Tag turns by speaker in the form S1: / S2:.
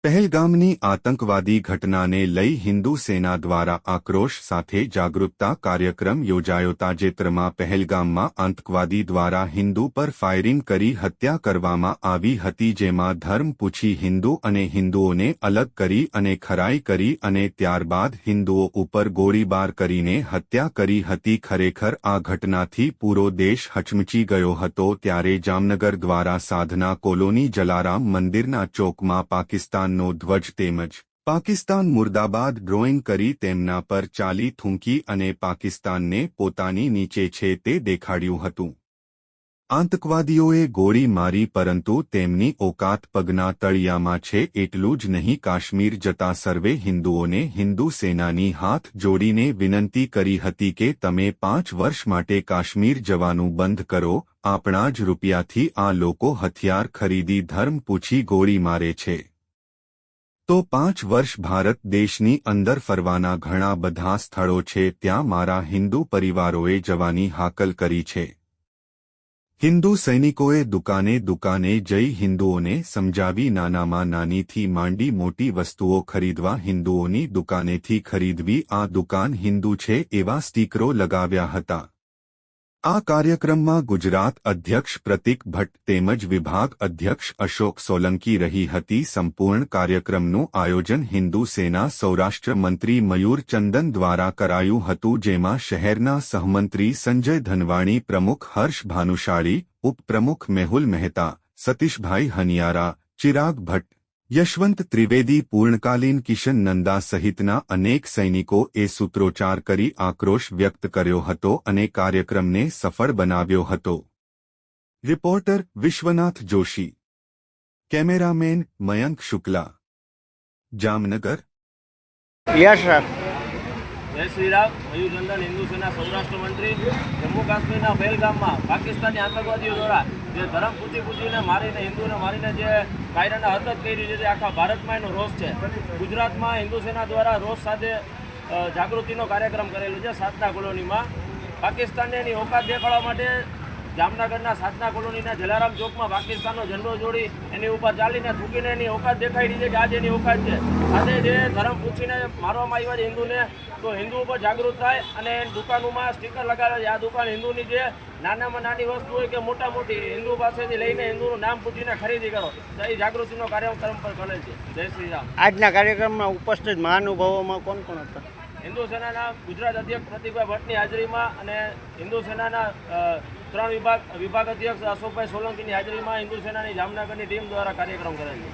S1: પહેલગામની આતંકવાદી ઘટનાને લઈ હિન્દુ સેના દ્વારા આક્રોશ સાથે જાગૃતતા કાર્યક્રમ યોજાયો। તાજેતરમાં પહેલગામમાં આતંકવાદી દ્વારા હિન્દુ પર ફાયરિંગ કરી હત્યા કરવામાં આવી હતી, જેમાં ધર્મ પૂછી હિન્દુ અને હિન્દુઓને અલગ કરી અને ખરાઈ કરી અને ત્યારબાદ હિન્દુઓ ઉપર ગોળીબાર કરીને હત્યા કરી હતી। ખરેખર આ ઘટનાથી પૂરો દેશ હચમચી ગયો હતો। ત્યારે જામનગર દ્વારા સાધના કોલોની જલારામ મંદિરના ચોકમાં પાકિસ્તાનનો ધ્વજ તેમજ પાકિસ્તાન મુર્દાબાદ ડ્રોઈંગ કરી તેમના પર ચાલી થૂંકી અને પાકિસ્તાનને પોતાની નીચે છે તે દેખાડ્યું હતું। આતંકવાદીઓએ ગોળી મારી, પરંતુ તેમની ઓકાત પગના તળિયામાં છે। એટલું જ નહીં, કાશ્મીર જતા સર્વે હિન્દુઓને હિન્દુ સેનાની હાથ જોડીને વિનંતી કરી હતી કે તમે 5 વર્ષ માટે કાશ્મીર જવાનું બંધ કરો। આપણા જ રૂપિયાથી આ લોકો હથિયાર ખરીદી ધર્મ પૂછી ગોળી મારે છે, તો 5 વર્ષ ભારત દેશની અંદર ફરવાના ઘણા બધા સ્થળો છે, ત્યાં મારા હિન્દુ પરિવારોએ જવાની હાકલ કરી છે। હિન્દુ સૈનિકોએ દુકાને દુકાને જઈ હિન્દુઓને સમજાવી નાનામાં નાનીથી માંડી મોટી વસ્તુઓ ખરીદવા હિન્દુઓની દુકાનેથી ખરીદવી। આ દુકાન હિન્દુ છે એવા સ્ટીકરો લગાવ્યા હતા। આ કાર્યક્રમમાં ગુજરાત અધ્યક્ષ પ્રતિક ભટ્ટ તેમજ વિભાગ અધ્યક્ષ અશોક સોલંકી રહી હતી। સંપૂર્ણ કાર્યક્રમનું આયોજન હિન્દુ સેના સૌરાષ્ટ્ર મંત્રી મયુર ચંદન દ્વારા કરાયું હતું, જેમાં શહેરના સહમંત્રી સંજય ધનવાણી, પ્રમુખ હર્ષ ભાનુશાળી, ઉપપ્રમુખ મેહુલ મહેતા, સતીશભાઈ હનિયારા, ચિરાગ ભટ્ટ, યશવંત ત્રિવેદી, પૂર્ણકાલીન કિશન નંદા સહિતના અનેક સૈનિકોએ સૂત્રોચ્ચાર કરી આક્રોશ વ્યક્ત કર્યો હતો અને કાર્યક્રમને સફળ બનાવ્યો હતો। Reporter Vishwanath Joshi, cameraman Mayank Shukla, Jamnagar.
S2: Yes sir.
S3: जय श्री राम। मयूर चंदन, हिंदू सेना सौराष्ट्र मंत्री। जम्मू काश्मीर પહેલગામમાં પાકિસ્તાની આતંકવાદીઓ દ્વારા જે ધર્મ પૂછીને મારીને હિન્દુને મારીને જે કાયરાના હરકત કરી છે, આખા ભારતમાં એનો રોષ છે। ગુજરાતમાં હિન્દુ સેના દ્વારા રોષ સાથે જાગૃતિનો કાર્યક્રમ કરેલો છે। સાધના કોલોનીમાં પાકિસ્તાનને એની ઓકાત દેખાડવા માટે જામનગરના સાધના કોલોનીના જલારામ ચોકમાં પાકિસ્તાનનો ઝંડો જોડી એની ઉપર ચાલીને થૂકીને એની ઓકાત દેખાડી છે કે આજ એની ઓકાત છે। સાથે જે ધર્મ પૂછીને મારવામાં આવ્યા છે હિન્દુને, તો હિન્દુ ઉપર જાગૃત થાય અને દુકાનોમાં સ્ટીકર લગાવે છે। આ દુકાન હિન્દુની જે નાનામાં નાની વસ્તુ હોય કે મોટા મોટી હિન્દુ પાસેથી લઈને હિન્દુનું નામ પૂછીને ખરીદી કરો, તો એ જાગૃતિનો કાર્યક્રમ પર કરે છે। જય શ્રી રામ।
S2: આજના કાર્યક્રમમાં ઉપસ્થિત મહાનુભાવોમાં કોણ કોણ હતા?
S3: હિન્દુ સેનાના ગુજરાત અધ્યક્ષ પ્રતિકભાઈ ભટ્ટની હાજરીમાં અને હિન્દુ સેનાના 3 વિભાગ અધ્યક્ષ અશોકભાઈ સોલંકીની હાજરીમાં હિન્દુ સેનાની જામનગરની ટીમ દ્વારા કાર્યક્રમ કરેલ છે।